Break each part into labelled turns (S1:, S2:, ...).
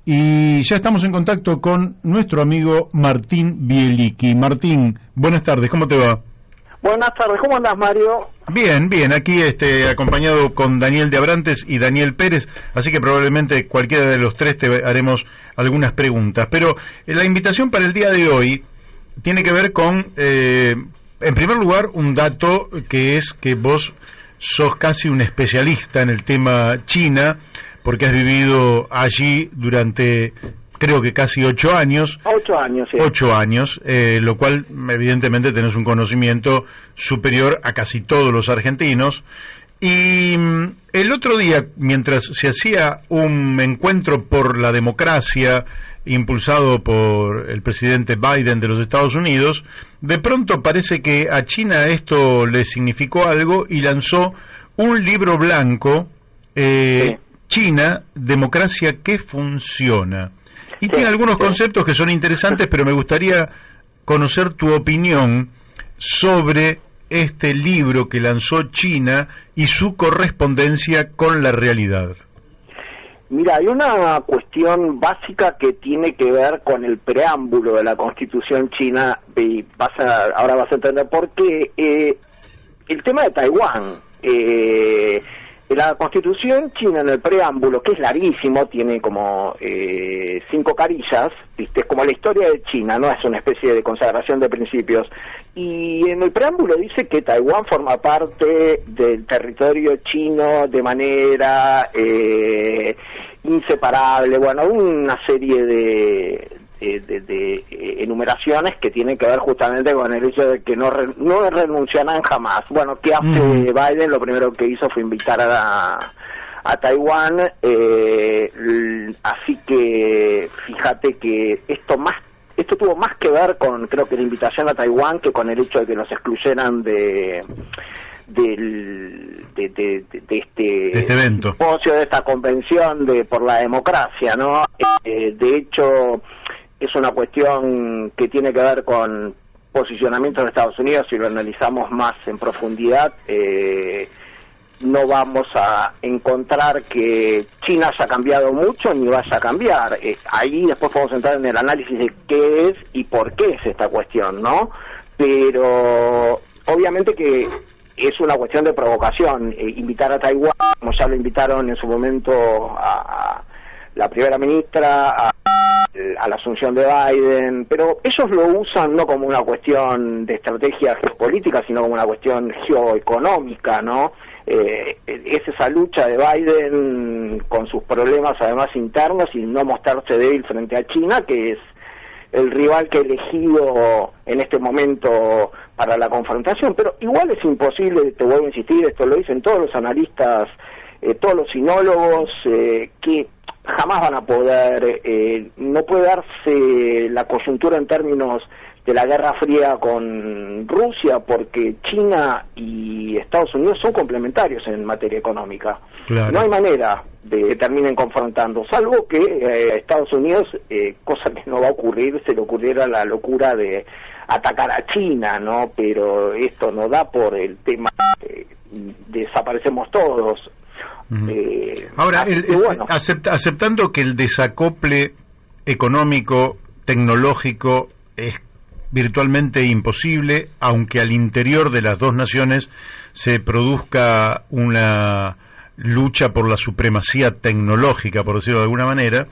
S1: Y ya estamos en contacto con nuestro amigo Martín Bielicki. Martín, buenas tardes, ¿cómo te va?
S2: Buenas tardes, ¿cómo andás, Mario?
S1: Bien, bien, aquí acompañado con Daniel de Abrantes y Daniel Pérez, así que probablemente cualquiera de los tres te haremos algunas preguntas. Pero la invitación para el día de hoy tiene que ver con, en primer lugar, un dato que es que vos sos casi un especialista en el tema China, porque has vivido allí durante, creo que casi 8 años.
S2: 8 años, sí.
S1: 8 años, lo cual evidentemente tenés un conocimiento superior a casi todos los argentinos. Y el otro día, mientras se hacía un encuentro por la democracia impulsado por el presidente Biden de los Estados Unidos, de pronto parece que a China esto le significó algo y lanzó un libro blanco,
S2: Sí.
S1: China, democracia que funciona. Y tiene algunos conceptos que son interesantes, pero me gustaría conocer tu opinión sobre este libro que lanzó China y su correspondencia con la realidad.
S2: Mira, hay una cuestión básica que tiene que ver con el preámbulo de la Constitución china, y ahora vas a entender por qué. El tema de Taiwán. La Constitución china, en el preámbulo, que es larguísimo, tiene como 5 carillas, ¿viste? Es como la historia de China, no es una especie de consagración de principios. Y en el preámbulo dice que Taiwán forma parte del territorio chino de manera inseparable. Bueno, una serie de enumeraciones que tienen que ver justamente con el hecho de que no renunciarán jamás. Bueno, ¿qué hace Biden? Lo primero que hizo fue invitar a Taiwán, así que fíjate que esto tuvo más que ver con, creo que la invitación a Taiwán, que con el hecho de que nos excluyeran de este
S1: evento,
S2: simposio, de esta convención por la democracia, ¿no? De hecho, es una cuestión que tiene que ver con posicionamiento de Estados Unidos. Si lo analizamos más en profundidad, no vamos a encontrar que China haya cambiado mucho ni vaya a cambiar. Ahí después podemos entrar en el análisis de qué es y por qué es esta cuestión, ¿no? Pero obviamente que es una cuestión de provocación. Invitar a Taiwán, como ya lo invitaron en su momento a la primera ministra, a la asunción de Biden, pero ellos lo usan no como una cuestión de estrategia geopolítica, sino como una cuestión geoeconómica, ¿no? Es esa lucha de Biden con sus problemas además internos y no mostrarse débil frente a China, que es el rival que ha elegido en este momento para la confrontación. Pero igual es imposible, te vuelvo a insistir, esto lo dicen todos los analistas, todos los sinólogos, que jamás van a poder, no puede darse la coyuntura en términos de la Guerra Fría con Rusia, porque China y Estados Unidos son complementarios en materia económica. Claro. No hay manera de que terminen confrontando, salvo que Estados Unidos, cosa que no va a ocurrir, se le ocurriera la locura de atacar a China, ¿no? Pero esto no da por el tema, desaparecemos todos.
S1: Ahora, bueno, aceptando que el desacople económico, tecnológico es virtualmente imposible, aunque al interior de las dos naciones se produzca una lucha por la supremacía tecnológica, por decirlo de alguna manera,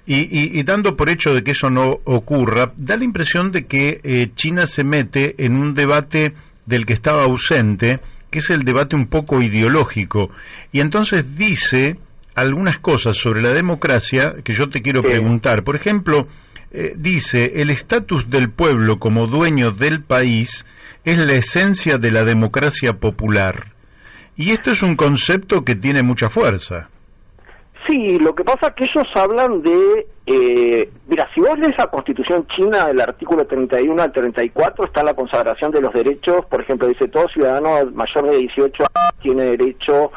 S1: y dando por hecho de que eso no ocurra, da la impresión de que China se mete en un debate del que estaba ausente, que es el debate un poco ideológico, y entonces dice algunas cosas sobre la democracia que yo te quiero preguntar. Por ejemplo, dice, el estatus del pueblo como dueño del país es la esencia de la democracia popular. Y esto es un concepto que tiene mucha fuerza.
S2: Sí, lo que pasa es que ellos hablan de... mira, si vos lees la Constitución china, del artículo 31 al 34, está la consagración de los derechos. Por ejemplo, dice, todo ciudadano mayor de 18 años tiene derecho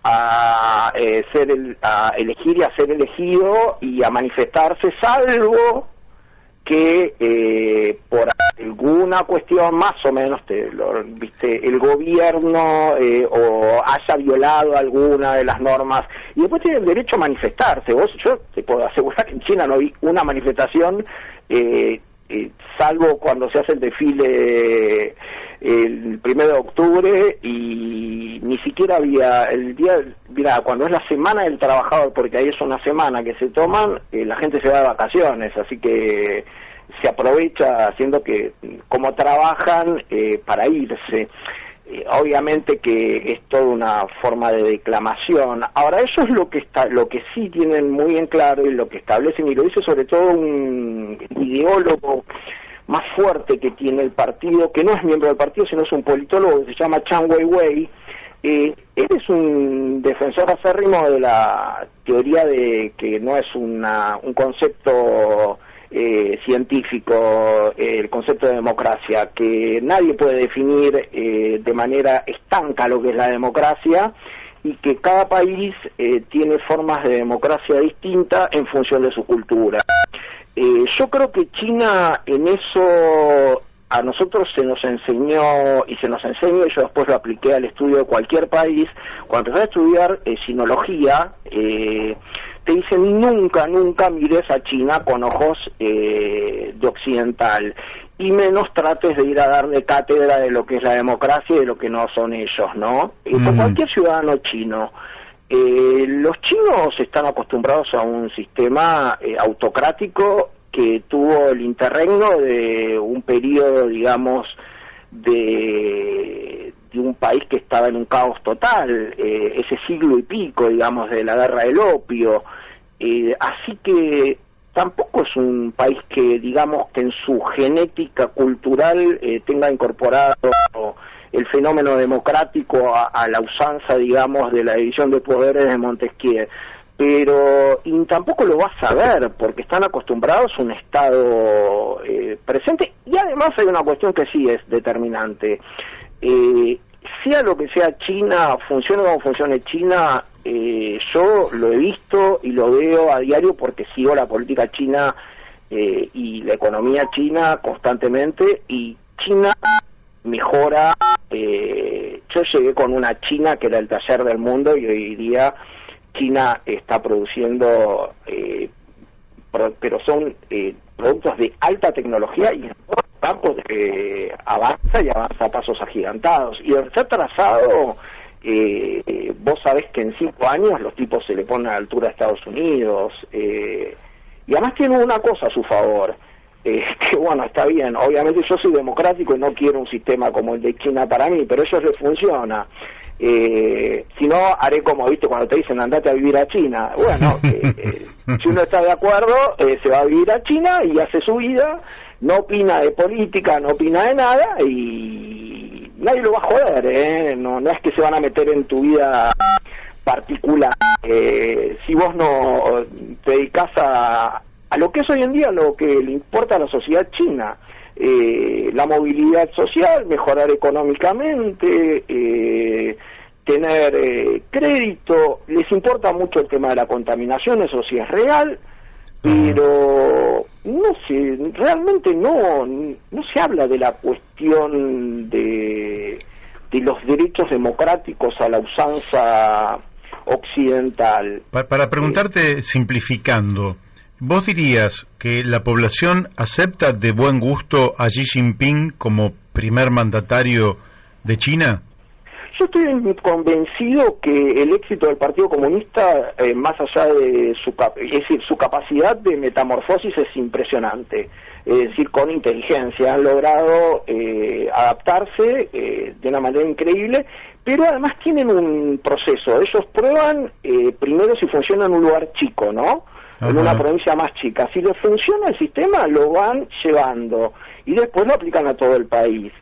S2: a elegir y a ser elegido y a manifestarse, salvo que por alguna cuestión más o menos el gobierno o haya violado alguna de las normas, y después tiene el derecho a manifestarse. Yo te puedo asegurar que en China no vi una manifestación, salvo cuando se hace el desfile el 1 de octubre, y ni siquiera había el día, mira, cuando es la semana del trabajador, porque ahí es una semana que se toman, la gente se va de vacaciones, así que se aprovecha haciendo que como trabajan para irse. Obviamente que es toda una forma de declamación. Ahora, eso es lo que sí tienen muy en claro, y lo que establecen, y lo dice sobre todo un ideólogo más fuerte que tiene el partido, que no es miembro del partido, sino es un politólogo que se llama Chan Weiwei. Él es un defensor acérrimo de la teoría de que no es un concepto científico, el concepto de democracia, que nadie puede definir de manera estanca lo que es la democracia, y que cada país tiene formas de democracia distintas en función de su cultura. Yo creo que China en eso a nosotros se nos enseñó, y se nos enseña, y yo después lo apliqué al estudio de cualquier país. Cuando empecé a estudiar sinología, te dicen nunca mires a China con ojos de occidental, y menos trates de ir a darle cátedra de lo que es la democracia y de lo que no son ellos, ¿no? Por cualquier ciudadano chino. Los chinos están acostumbrados a un sistema autocrático que tuvo el interregno de un periodo, digamos, de un país que estaba en un caos total, ese siglo y pico, digamos, de la guerra del opio, así que tampoco es un país que, digamos, que en su genética cultural tenga incorporado el fenómeno democrático a la usanza, digamos, de la división de poderes de Montesquieu, pero y tampoco lo vas a ver porque están acostumbrados a un Estado presente, y además hay una cuestión que sí es determinante. Sea lo que sea China, funcione como funcione China, yo lo he visto y lo veo a diario porque sigo la política china y la economía china constantemente, y China mejora. Yo llegué con una China que era el taller del mundo, y hoy día China está produciendo, pero son productos de alta tecnología, y en todos los campos avanza a pasos agigantados. Y el ser trazado, vos sabés que en 5 años los tipos se le ponen a la altura de Estados Unidos, y además tienen una cosa a su favor, que bueno, está bien, obviamente yo soy democrático y no quiero un sistema como el de China para mí, pero a ellos les funciona. Si no, haré como, viste, cuando te dicen andate a vivir a China. Bueno, si uno está de acuerdo, se va a vivir a China y hace su vida, no opina de política, no opina de nada, y nadie lo va a joder, no es que se van a meter en tu vida particular. Si vos no te dedicás a lo que es hoy en día lo que le importa a la sociedad china, la movilidad social, mejorar económicamente, tener crédito, les importa mucho el tema de la contaminación, eso sí es real, pero no sé, realmente no se habla de la cuestión de los derechos democráticos a la usanza occidental.
S1: Para preguntarte, simplificando, ¿vos dirías que la población acepta de buen gusto a Xi Jinping como primer mandatario de China?
S2: Yo estoy convencido que el éxito del Partido Comunista, más allá de su capacidad de metamorfosis, es impresionante. Es decir, con inteligencia han logrado adaptarse de una manera increíble, pero además tienen un proceso. Ellos prueban primero si funciona en un lugar chico, ¿no? En una provincia más chica. Si les funciona el sistema, lo van llevando y después lo aplican a todo el país.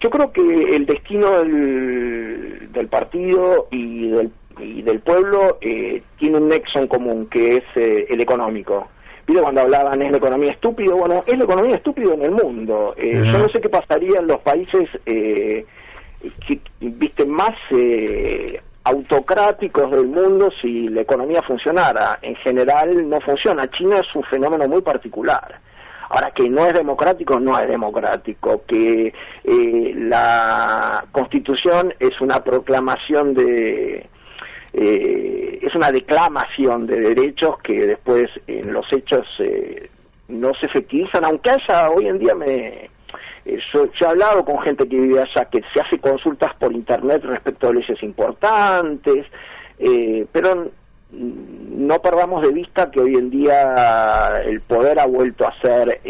S2: Yo creo que el destino del partido y del pueblo tiene un nexo en común, que es el económico. ¿Viste cuando hablaban es la economía estúpido? Bueno, es la economía estúpido en el mundo. Yo no sé qué pasaría en los países que, viste, más autocráticos del mundo si la economía funcionara. En general no funciona. China es un fenómeno muy particular. Ahora, que no es democrático, no es democrático. Que la Constitución es una proclamación es una declamación de derechos que después en los hechos no se efectivizan, aunque haya hoy en día yo he hablado con gente que vive allá, que se hace consultas por internet respecto a leyes importantes, pero no perdamos de vista que hoy en día el poder ha vuelto a ser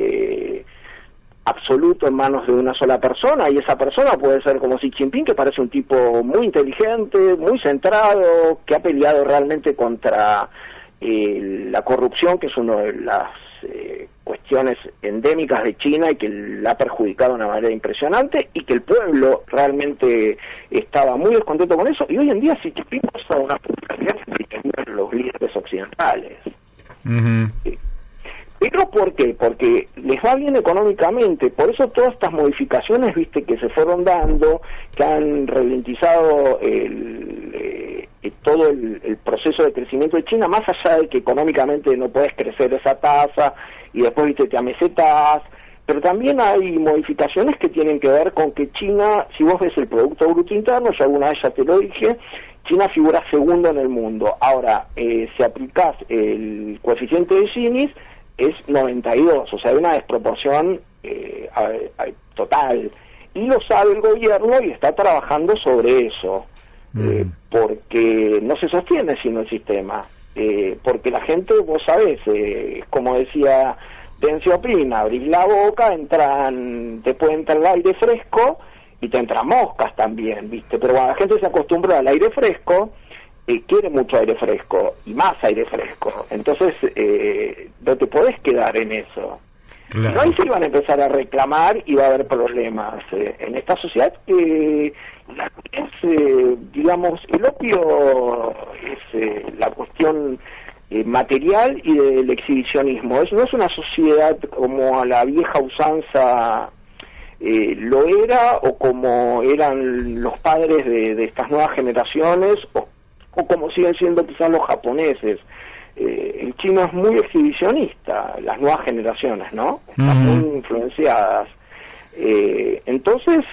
S2: absoluto en manos de una sola persona, y esa persona puede ser como Xi Jinping, que parece un tipo muy inteligente, muy centrado, que ha peleado realmente contra la corrupción, que es una de las cuestiones endémicas de China y que la ha perjudicado de una manera impresionante, y que el pueblo realmente estaba muy descontento con eso, y hoy en día Xi Jinping es una popularidad que los líderes occidentales. ¿Pero por qué? Porque les va bien económicamente, por eso todas estas modificaciones, viste, que se fueron dando, que han ralentizado todo el proceso de crecimiento de China, más allá de que económicamente no puedes crecer esa tasa y después, viste, te amesetas, pero también hay modificaciones que tienen que ver con que China, si vos ves el Producto Bruto Interno, yo alguna vez ya te lo dije, China figura segundo en el mundo. Ahora, si aplicás el coeficiente de Gini, es 92, o sea, hay una desproporción total, y lo sabe el gobierno y está trabajando sobre eso, porque no se sostiene sino el sistema, porque la gente, vos sabés, como decía Deng Xiaoping, abrís la boca, te puede entrar el aire fresco y te entran moscas también, ¿viste? Pero cuando la gente se acostumbra al aire fresco, quiere mucho aire fresco y más aire fresco, entonces no te podés quedar en eso. Claro. No, ahí sí van a empezar a reclamar y va a haber problemas en esta sociedad que digamos, el opio es la cuestión material y del exhibicionismo. No es una sociedad como a la vieja usanza lo era, o como eran los padres de estas nuevas generaciones, o como siguen siendo quizás los japoneses. El chino es muy exhibicionista, las nuevas generaciones, ¿no? Están muy influenciadas. Entonces,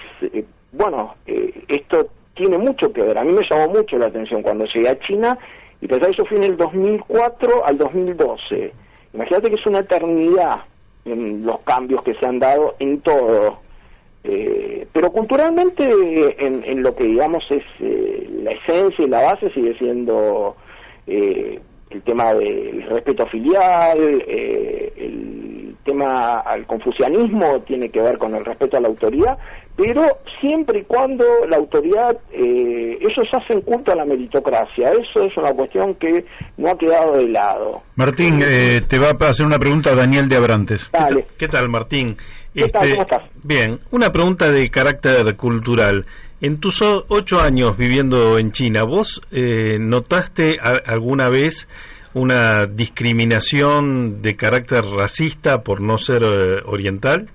S2: bueno, esto tiene mucho que ver. A mí me llamó mucho la atención cuando llegué a China, y pensé, eso fue en el 2004 al 2012. Imagínate que es una eternidad en los cambios que se han dado en todo. Pero culturalmente en lo que digamos es la esencia y la base sigue siendo el tema del respeto filial, el tema al confucianismo tiene que ver con el respeto a la autoridad, pero siempre y cuando la autoridad, ellos hacen culto a la meritocracia. Eso es una cuestión que no ha quedado de lado.
S1: Martín, te va a hacer una pregunta Daniel de Abrantes.
S2: Dale.
S3: ¿Qué tal, Martín?
S2: ¿Qué tal? ¿Cómo estás?
S3: Bien, una pregunta de carácter cultural. En tus 8 años viviendo en China, ¿vos notaste alguna vez una discriminación de carácter racista por no ser oriental?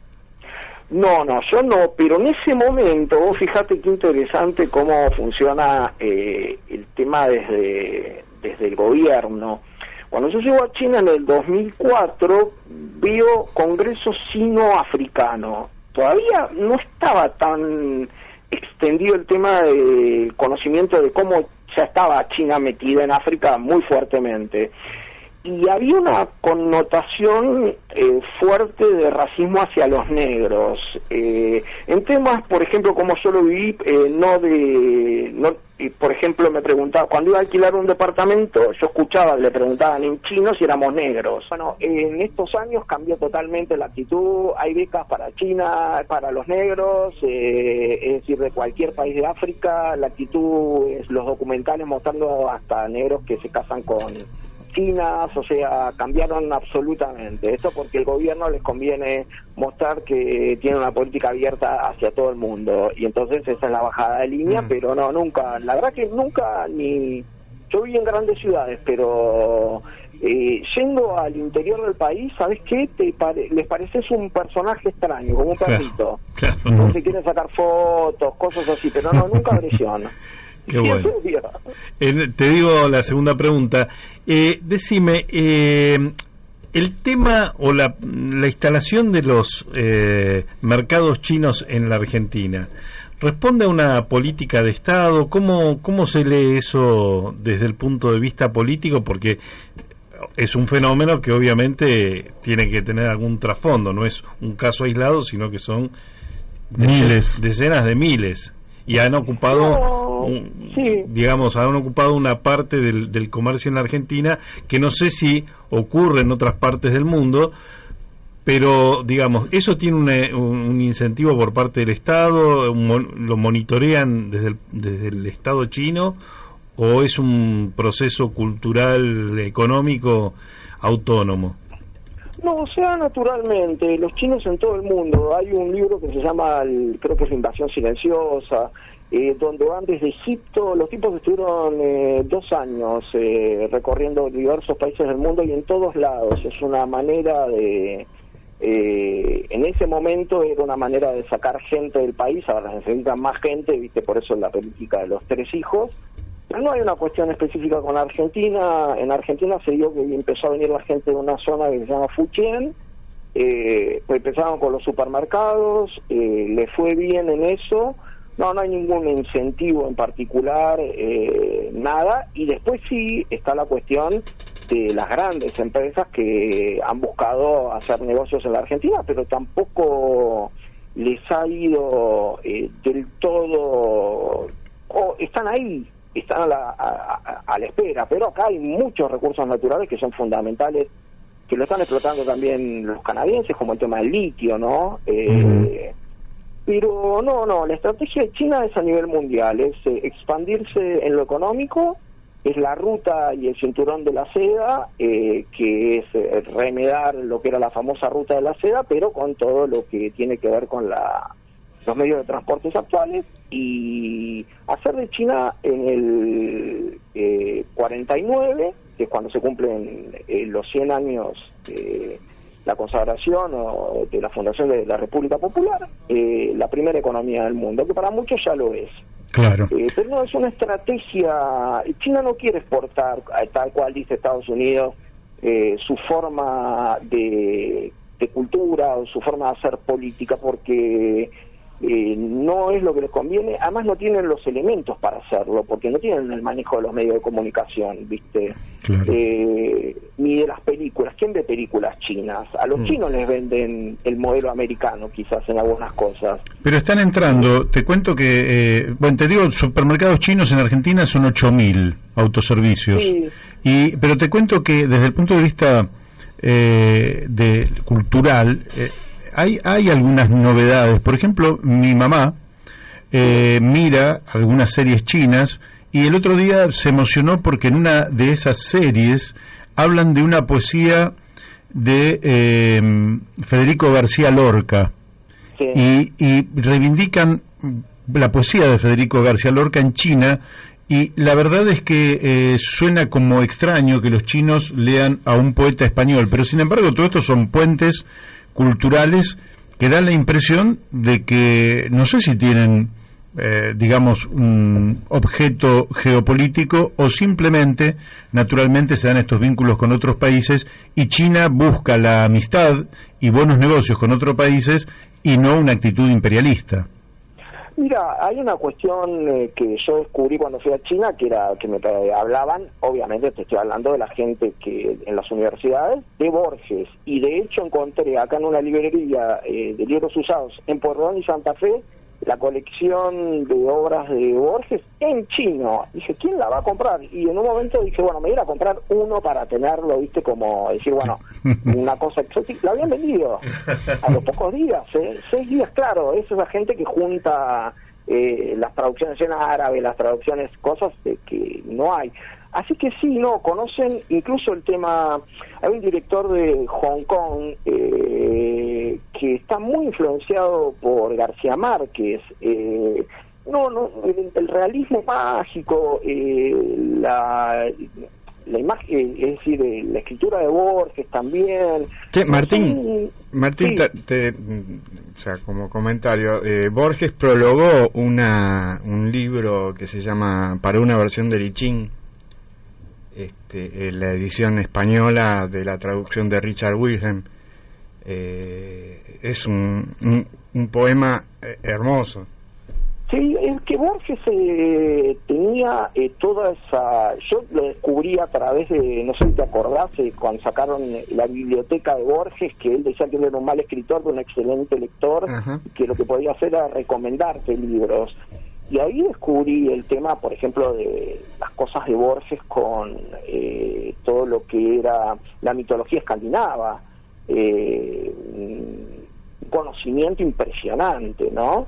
S2: No, yo no, pero en ese momento, vos fíjate qué interesante cómo funciona el tema desde el gobierno. Cuando yo llego a China en el 2004, veo Congreso Sino-Africano. Todavía no estaba tan extendido el tema del conocimiento de cómo ya estaba China metida en África muy fuertemente. Y había una connotación fuerte de racismo hacia los negros. En temas, por ejemplo, como yo lo viví, por ejemplo, me preguntaba, cuando iba a alquilar un departamento, yo escuchaba, le preguntaban en chino si éramos negros. Bueno, en estos años cambió totalmente la actitud, hay becas para China, para los negros, es decir, de cualquier país de África, la actitud es los documentales mostrando hasta negros que se casan con chinas, o sea, cambiaron absolutamente. Esto porque el gobierno les conviene mostrar que tiene una política abierta hacia todo el mundo, y entonces esa es la bajada de línea, pero no, nunca, la verdad que nunca, ni yo viví en grandes ciudades, pero yendo al interior del país, ¿sabes qué? Les pareces un personaje extraño, como un perrito. Claro. No se quieren sacar fotos, cosas así, pero no, nunca agresión.
S3: Qué bueno. Te digo la segunda pregunta. Decime, el tema o la instalación de los mercados chinos en la Argentina, ¿responde a una política de Estado? ¿Cómo se lee eso desde el punto de vista político? Porque es un fenómeno que obviamente tiene que tener algún trasfondo, no es un caso aislado, sino que son decenas de miles. Y han ocupado, han ocupado una parte del comercio en la Argentina que no sé si ocurre en otras partes del mundo, pero digamos, ¿eso tiene un incentivo por parte del Estado? ¿Lo monitorean desde el Estado chino? ¿O es un proceso cultural, económico, autónomo?
S2: No, o sea, naturalmente, los chinos en todo el mundo. Hay un libro que se llama, creo que es La Invasión Silenciosa, donde van desde Egipto. Los tipos estuvieron 2 años recorriendo diversos países del mundo y en todos lados. Es una manera de... en ese momento era una manera de sacar gente del país. Ahora necesitan más gente, viste, por eso la política de los 3 hijos. Pero no hay una cuestión específica con Argentina. En Argentina se dio que empezó a venir la gente de una zona que se llama Fujian. Pues empezaron con los supermercados, le fue bien en eso. No hay ningún incentivo en particular, nada. Y después sí está la cuestión de las grandes empresas que han buscado hacer negocios en la Argentina, pero tampoco les ha ido del todo... están ahí. Están a la espera, pero acá hay muchos recursos naturales que son fundamentales, que lo están explotando también los canadienses, como el tema del litio, ¿no? Pero no, la estrategia de China es a nivel mundial, es expandirse en lo económico, es la ruta y el cinturón de la seda, que es remedar lo que era la famosa ruta de la seda, pero con todo lo que tiene que ver con los medios de transportes actuales, y hacer de China en el 49, que es cuando se cumplen los 100 años de la consagración o de la fundación de la República Popular, la primera economía del mundo, que para muchos ya lo es.
S1: Claro.
S2: Pero no es una estrategia. China no quiere exportar, tal cual dice Estados Unidos, su forma de cultura o su forma de hacer política, porque no es lo que les conviene. Además no tienen los elementos para hacerlo, porque no tienen el manejo de los medios de comunicación, ¿viste?
S1: Claro.
S2: Ni de las películas. ¿Quién ve películas chinas? A los chinos les venden el modelo americano, quizás, en algunas cosas.
S1: Pero están entrando, te cuento que, te digo, supermercados chinos en Argentina son 8.000 autoservicios. Sí. Pero te cuento que desde el punto de vista cultural, hay algunas novedades. Por ejemplo, mi mamá mira algunas series chinas y el otro día se emocionó porque en una de esas series hablan de una poesía de Federico García Lorca. Sí. Y reivindican la poesía de Federico García Lorca en China, y la verdad es que suena como extraño que los chinos lean a un poeta español, pero sin embargo todo esto son puentes culturales que dan la impresión de que no sé si tienen digamos un objeto geopolítico o simplemente naturalmente se dan estos vínculos con otros países y China busca la amistad y buenos negocios con otros países y no una actitud imperialista.
S2: Mira, hay una cuestión que yo descubrí cuando fui a China, que me hablaban, obviamente te estoy hablando de la gente que en las universidades, de Borges, y de hecho encontré acá en una librería de libros usados en Porredón y Santa Fe la colección de obras de Borges en chino. Dije, ¿quién la va a comprar? Y en un momento dije, bueno, me voy a ir a comprar uno para tenerlo, viste, como decir, bueno, una cosa exótica. La habían vendido a los pocos días, 6 días, claro. Es esa gente que junta las traducciones en árabe, las traducciones, cosas que no hay. Así que sí, no, conocen incluso el tema. Hay un director de Hong Kong que está muy influenciado por García Márquez. El realismo mágico, la imagen, es decir, la escritura de Borges también.
S1: Sí, Martín,
S2: sí.
S1: te
S4: o sea, como comentario, Borges prologó un libro que se llama Para una versión de Lichín, la edición española de la traducción de Richard Wilhelm. Es un poema hermoso.
S2: Sí, es que Borges tenía toda esa... Yo lo descubrí a través de, no sé si te acordás, cuando sacaron la biblioteca de Borges, que él decía que él era un mal escritor, pero un excelente lector, que lo que podía hacer era recomendarte libros. Y ahí descubrí el tema, por ejemplo, de las cosas de Borges con todo lo que era la mitología escandinava. Un conocimiento impresionante, ¿no?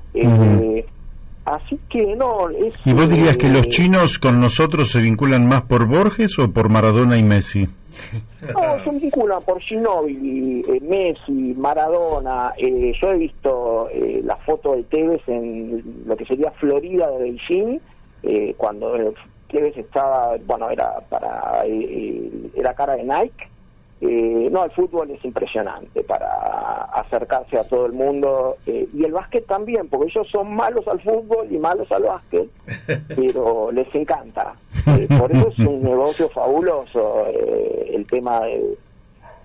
S2: Así que no...
S1: ¿Y vos dirías que los chinos con nosotros se vinculan más por Borges o por Maradona y Messi?
S2: No, se vinculan por Ginóbili, Messi, Maradona. Yo he visto la foto de Tevez en lo que sería Florida de Beijing, cuando Tevez estaba, bueno, era cara de Nike. No, el fútbol es impresionante para acercarse a todo el mundo, y el básquet también, porque ellos son malos al fútbol y malos al básquet, pero les encanta. Por eso es un negocio fabuloso el tema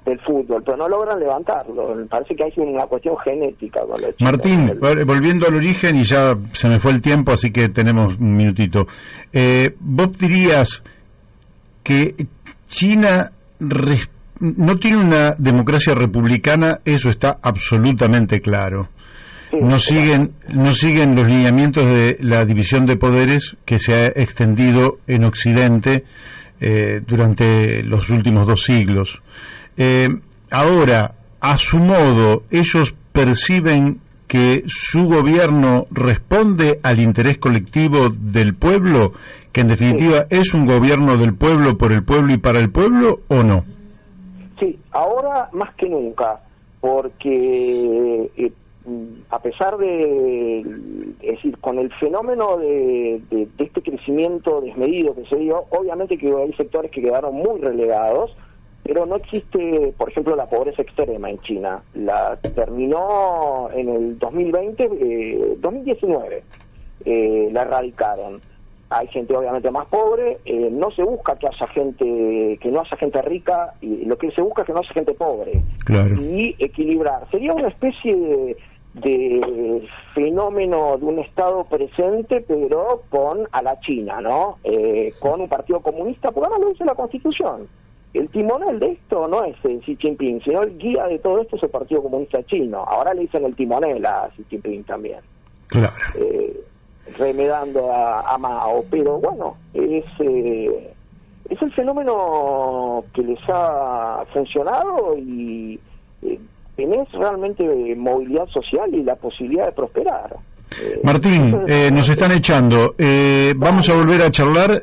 S2: del fútbol, pero no logran levantarlo. Me parece que hay una cuestión genética con los chicos.
S1: Martín, volviendo al origen, y ya se me fue el tiempo, así que tenemos un minutito. ¿Vos dirías que China no tiene una democracia republicana? Eso está absolutamente claro. Sí, no siguen los lineamientos de la división de poderes que se ha extendido en Occidente durante los últimos 2 siglos. Ahora, a su modo, ellos perciben que su gobierno responde al interés colectivo del pueblo, que en definitiva es un gobierno del pueblo, por el pueblo y para el pueblo, ¿o no?
S2: Sí, ahora más que nunca, porque a pesar de, es decir, con el fenómeno de este crecimiento desmedido que se dio, obviamente que hay sectores que quedaron muy relegados, pero no existe, por ejemplo, la pobreza extrema en China. La terminó en el 2019, la erradicaron. Hay gente obviamente más pobre, no se busca que no haya gente rica, y lo que se busca es que no haya gente pobre.
S1: Claro.
S2: Y equilibrar. Sería una especie de fenómeno de un Estado presente, pero a la China, ¿no? Con un partido comunista, porque ahora lo dice la Constitución. El timonel de esto no es Xi Jinping, sino el guía de todo esto es el Partido Comunista Chino. Ahora le dicen el timonel a Xi Jinping también.
S1: Claro.
S2: Remedando a Mao, pero bueno, es el fenómeno que les ha funcionado, y tenés realmente movilidad social y la posibilidad de prosperar.
S1: Martín, nos están echando. Vamos a volver a charlar.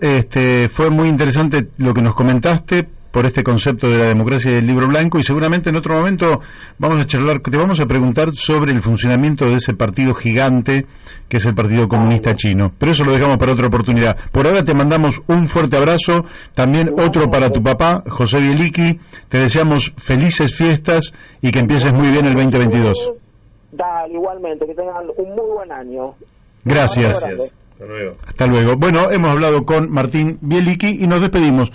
S1: Fue muy interesante lo que nos comentaste por este concepto de la democracia y del libro blanco, y seguramente en otro momento vamos a charlar, te vamos a preguntar sobre el funcionamiento de ese partido gigante que es el Partido Comunista Chino, pero eso lo dejamos para otra oportunidad. Por ahora te mandamos un fuerte abrazo, también otro para tu papá, José Bielicki. Te deseamos felices fiestas y que empieces muy bien el 2022.
S2: Dale, igualmente, que tengan un muy buen año.
S1: Gracias.
S3: Hasta luego.
S1: Hasta luego. Bueno, hemos hablado con Martín Bielicki y nos despedimos.